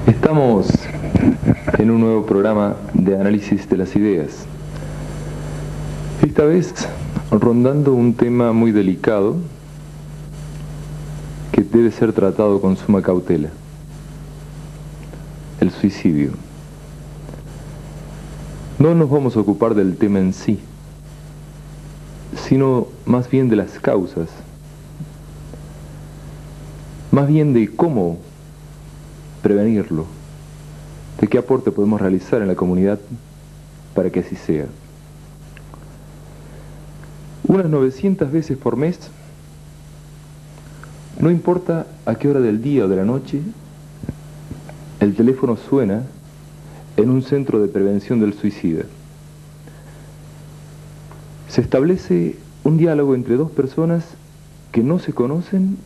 Estamos en un nuevo programa de análisis de las ideas. Esta vez rondando un tema muy delicado que debe ser tratado con suma cautela: el suicidio. No nos vamos a ocupar del tema en sí, sino más bien de las causas, más bien de cómo prevenirlo, de qué aporte podemos realizar en la comunidad para que así sea. Unas 900 veces por mes, no importa a qué hora del día o de la noche, el teléfono suena en un centro de prevención del suicida. Se establece un diálogo entre dos personas que no se conocen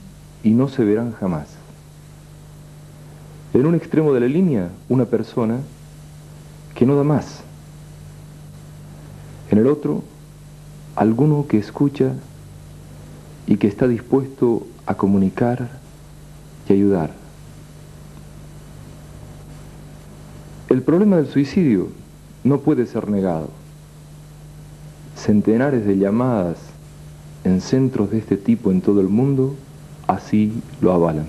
y no se verán jamás. En un extremo de la línea, una persona que no da más. En el otro, alguno que escucha y que está dispuesto a comunicar y ayudar. El problema del suicidio no puede ser negado. Centenares de llamadas en centros de este tipo en todo el mundo así lo avalan.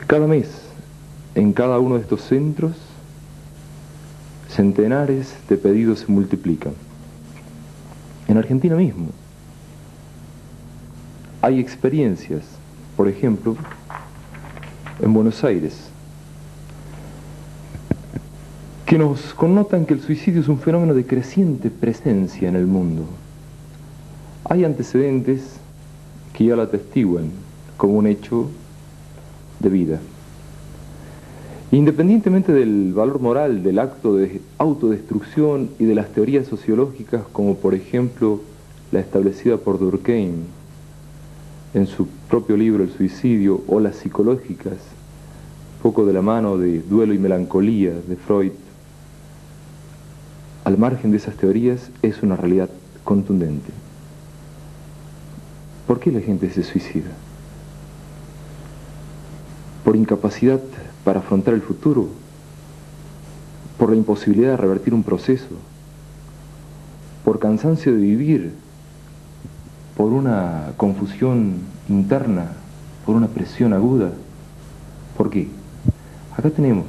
Cada mes, en cada uno de estos centros, centenares de pedidos se multiplican. En Argentina mismo hay experiencias, por ejemplo, en Buenos Aires, que nos connotan que el suicidio es un fenómeno de creciente presencia en el mundo. Hay antecedentes que ya lo atestiguan como un hecho de vida. Independientemente del valor moral del acto de autodestrucción y de las teorías sociológicas, como por ejemplo la establecida por Durkheim en su propio libro El suicidio, o las psicológicas, poco de la mano de Duelo y melancolía de Freud, al margen de esas teorías es una realidad contundente. ¿Por qué la gente se suicida? ¿Por incapacidad para afrontar el futuro? ¿Por la imposibilidad de revertir un proceso? ¿Por cansancio de vivir? ¿Por una confusión interna? ¿Por una presión aguda? ¿Por qué? Acá tenemos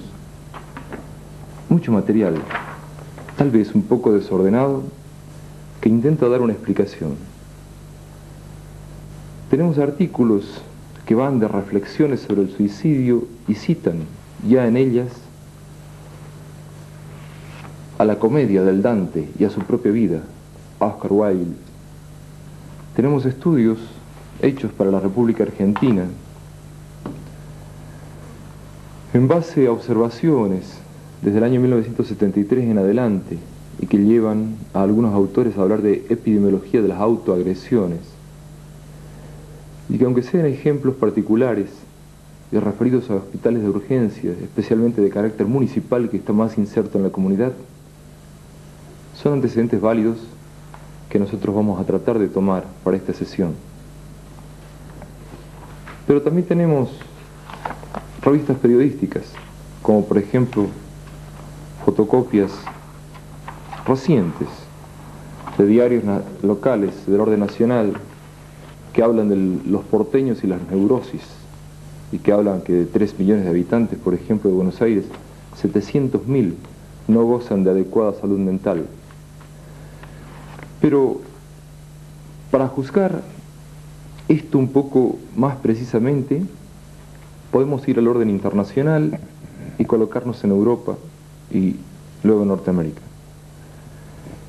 mucho material, tal vez un poco desordenado, que intenta dar una explicación. Tenemos artículos que van de reflexiones sobre el suicidio y citan ya en ellas a la comedia del Dante y a su propia vida, a Oscar Wilde. Tenemos estudios hechos para la República Argentina en base a observaciones desde el año 1973 en adelante y que llevan a algunos autores a hablar de epidemiología de las autoagresiones. Y que aunque sean ejemplos particulares y referidos a hospitales de urgencia, especialmente de carácter municipal que está más inserto en la comunidad, son antecedentes válidos que nosotros vamos a tratar de tomar para esta sesión. Pero también tenemos revistas periodísticas, como por ejemplo fotocopias recientes de diarios locales del orden nacional, que hablan de los porteños y las neurosis, y que hablan que de 3 millones de habitantes, por ejemplo, de Buenos Aires, 700.000 no gozan de adecuada salud mental. Pero para juzgar esto un poco más precisamente, podemos ir al orden internacional y colocarnos en Europa y luego en Norteamérica.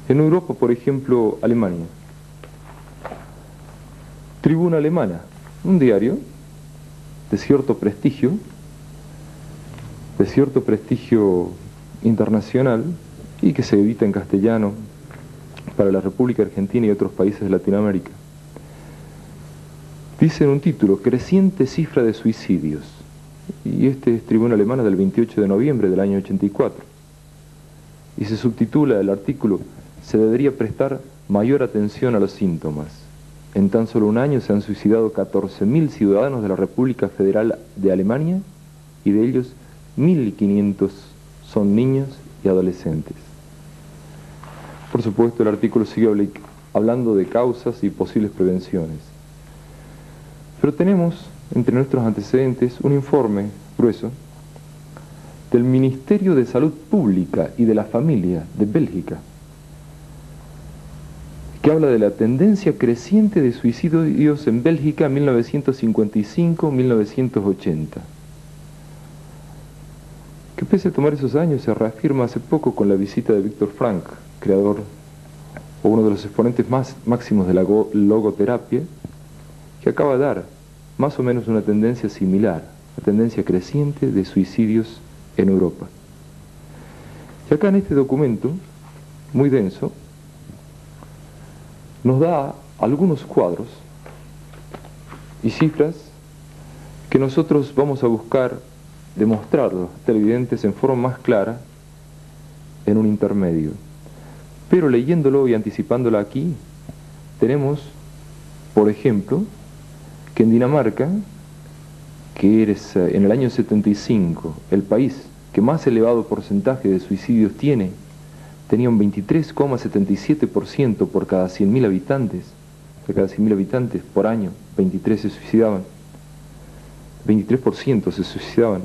En Europa, por ejemplo, Alemania. Tribuna Alemana, un diario de cierto prestigio internacional y que se edita en castellano para la República Argentina y otros países de Latinoamérica. Dice en un título: creciente cifra de suicidios. Y este es Tribuna Alemana del 28 de noviembre del año 84. Y se subtitula el artículo: se debería prestar mayor atención a los síntomas. en tan solo un año se han suicidado 14.000 ciudadanos de la República Federal de Alemania, y de ellos 1.500 son niños y adolescentes. Por supuesto, el artículo sigue hablando de causas y posibles prevenciones. Pero tenemos entre nuestros antecedentes un informe grueso del Ministerio de Salud Pública y de la Familia de Bélgica, que habla de la tendencia creciente de suicidios en Bélgica en 1955-1980. Que pese a tomar esos años, se reafirma hace poco con la visita de Víctor Frank, creador o uno de los exponentes máximos de la logoterapia, que acaba de dar más o menos una tendencia similar, la tendencia creciente de suicidios en Europa. Y acá en este documento, muy denso, nos da algunos cuadros y cifras que nosotros vamos a buscar demostrar a los televidentes en forma más clara en un intermedio. Pero leyéndolo y anticipándolo aquí, tenemos, por ejemplo, que en Dinamarca, que es en el año 75 el país que más elevado porcentaje de suicidios tenía un 23,77% por cada 100.000 habitantes. De cada 100.000 habitantes por año, 23 se suicidaban. 23% se suicidaban.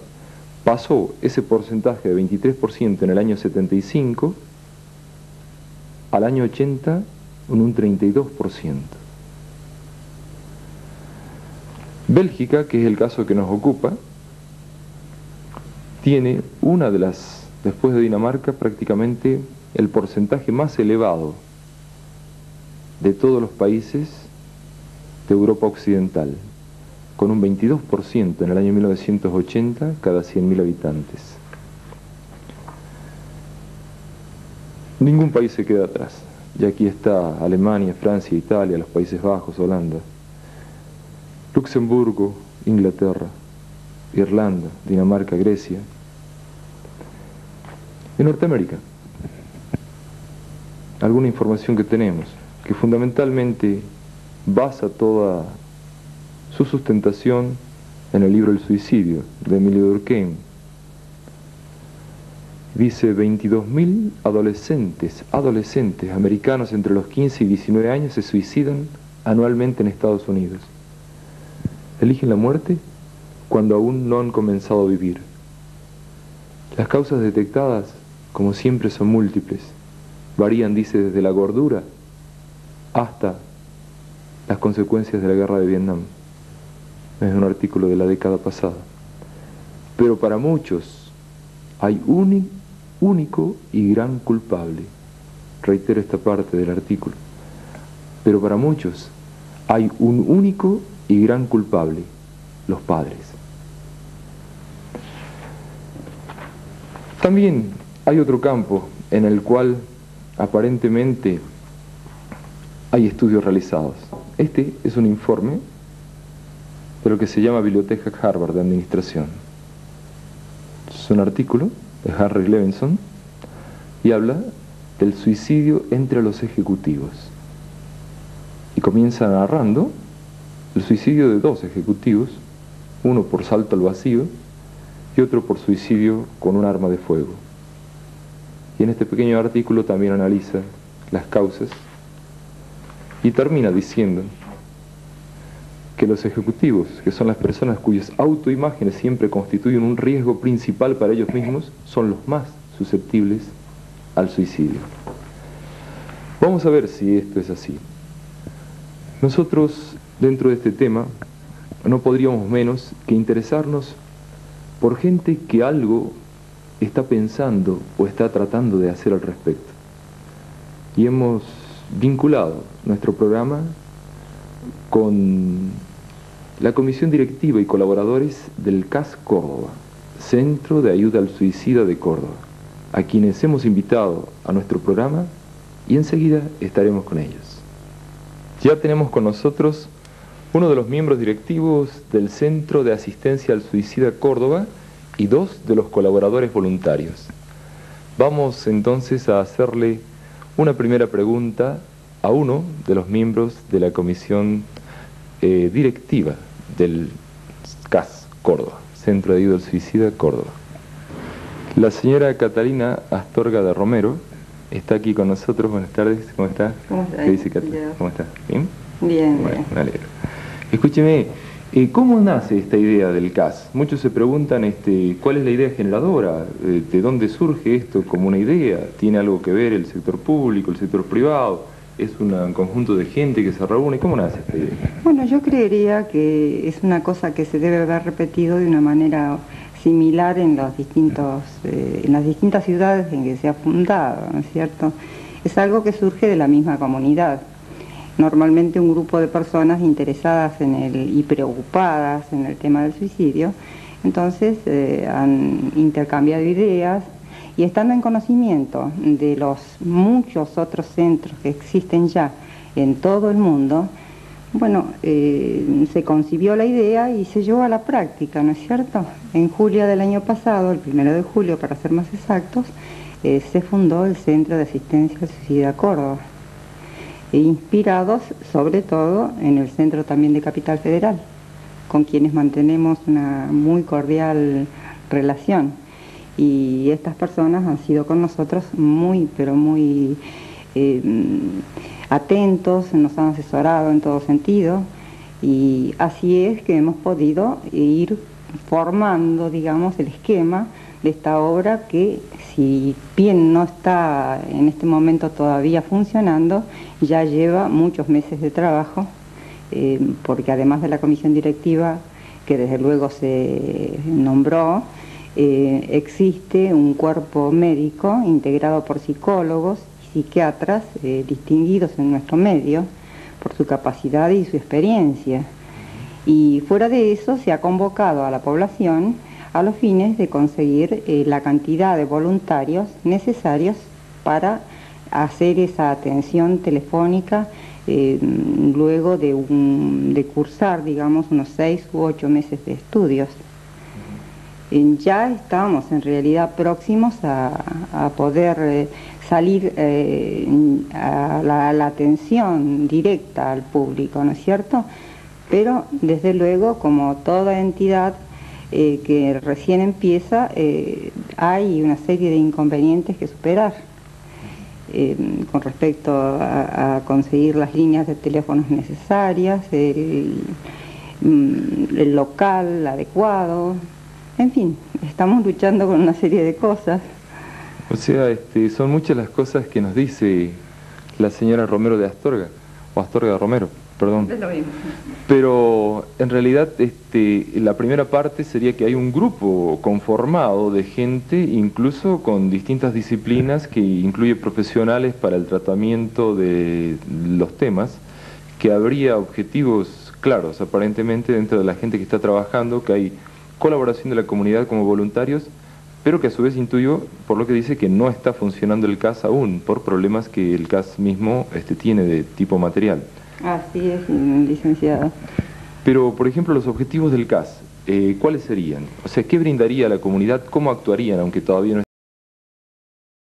Pasó ese porcentaje de 23% en el año 75 al año 80 en un 32%. Bélgica, que es el caso que nos ocupa, tiene una de las, después de Dinamarca, prácticamente el porcentaje más elevado de todos los países de Europa Occidental, con un 22% en el año 1980 cada 100.000 habitantes. Ningún país se queda atrás, y aquí está Alemania, Francia, Italia, los Países Bajos, Holanda, Luxemburgo, Inglaterra, Irlanda, Dinamarca, Grecia. En Norteamérica, alguna información que tenemos, que fundamentalmente basa toda su sustentación en el libro El suicidio, de Emilio Durkheim. Dice 22.000 adolescentes americanos entre los 15 y 19 años se suicidan anualmente en Estados Unidos. Eligen la muerte cuando aún no han comenzado a vivir. Las causas detectadas, como siempre, son múltiples. Varían, dice, desde la gordura hasta las consecuencias de la guerra de Vietnam. Es un artículo de la década pasada. Pero para muchos hay un único y gran culpable. Reitero esta parte del artículo. Pero para muchos hay un único y gran culpable: los padres. También hay otro campo en el cual aparentemente hay estudios realizados. Este es un informe de lo que se llama Biblioteca Harvard de Administración. Es un artículo de Harry Levinson y habla del suicidio entre los ejecutivos. Y comienza narrando el suicidio de dos ejecutivos, uno por salto al vacío y otro por suicidio con un arma de fuego. Y en este pequeño artículo también analiza las causas y termina diciendo que los ejecutivos, que son las personas cuyas autoimágenes siempre constituyen un riesgo principal para ellos mismos, son los más susceptibles al suicidio. Vamos a ver si esto es así. Nosotros, dentro de este tema, no podríamos menos que interesarnos por gente que algo está pensando o está tratando de hacer al respecto. Y hemos vinculado nuestro programa con la comisión directiva y colaboradores del CAS Córdoba, Centro de Ayuda al Suicida de Córdoba, a quienes hemos invitado a nuestro programa y enseguida estaremos con ellos. Ya tenemos con nosotros uno de los miembros directivos del Centro de Asistencia al Suicida Córdoba y dos de los colaboradores voluntarios. Vamos entonces a hacerle una primera pregunta a uno de los miembros de la comisión directiva del CAS Córdoba, Centro de Ayuda al Suicida Córdoba. La señora Catalina Astorga de Romero está aquí con nosotros. Buenas tardes, ¿cómo está? ¿Cómo está? ¿Qué dice Catalina? ¿Cómo está? ¿Bien? Bien, Bueno, bien. me alegro. Escúcheme, ¿cómo nace esta idea del CAS? Muchos se preguntan cuál es la idea generadora, de dónde surge esto como una idea. ¿Tiene algo que ver el sector público, el sector privado? ¿Es un conjunto de gente que se reúne? ¿Cómo nace esta idea? Bueno, yo creería que es una cosa que se debe haber repetido de una manera similar en las distintas ciudades en que se ha fundado, ¿no es cierto? Es algo que surge de la misma comunidad. Normalmente un grupo de personas interesadas y preocupadas en el tema del suicidio, entonces han intercambiado ideas y estando en conocimiento de los muchos otros centros que existen ya en todo el mundo, bueno, se concibió la idea y se llevó a la práctica, ¿no es cierto? En julio del año pasado, el 1 de julio para ser más exactos, se fundó el Centro de Asistencia al Suicida Córdoba, inspirados sobre todo en el centro también de Capital Federal, con quienes mantenemos una muy cordial relación. Y estas personas han sido con nosotros muy, pero muy atentos, nos han asesorado en todo sentido, y así es que hemos podido ir formando, digamos, el esquema de esta obra que, si bien no está en este momento todavía funcionando, ya lleva muchos meses de trabajo, porque además de la comisión directiva, que desde luego se nombró, existe un cuerpo médico integrado por psicólogos y psiquiatras distinguidos en nuestro medio por su capacidad y su experiencia. Y fuera de eso se ha convocado a la población a los fines de conseguir la cantidad de voluntarios necesarios para hacer esa atención telefónica luego de cursar, digamos, unos 6 u 8 meses de estudios. Ya estamos en realidad próximos a poder salir a la atención directa al público, ¿no es cierto? Pero desde luego, como toda entidad que recién empieza, hay una serie de inconvenientes que superar con respecto a conseguir las líneas de teléfonos necesarias, el local adecuado. En fin, estamos luchando con una serie de cosas. O sea, son muchas las cosas que nos dice la señora Romero de Astorga, o Astorga de Romero, perdón. Es lo mismo. Pero en realidad la primera parte sería que hay un grupo conformado de gente, incluso con distintas disciplinas, que incluye profesionales para el tratamiento de los temas, que habría objetivos claros aparentemente dentro de la gente que está trabajando, que hay colaboración de la comunidad como voluntarios, pero que a su vez intuyo, por lo que dice, que no está funcionando el CAS aún, por problemas que el CAS mismo tiene de tipo material. Así es, licenciado. Pero, por ejemplo, los objetivos del CAS, ¿cuáles serían? O sea, ¿qué brindaría a la comunidad? ¿Cómo actuarían, aunque todavía no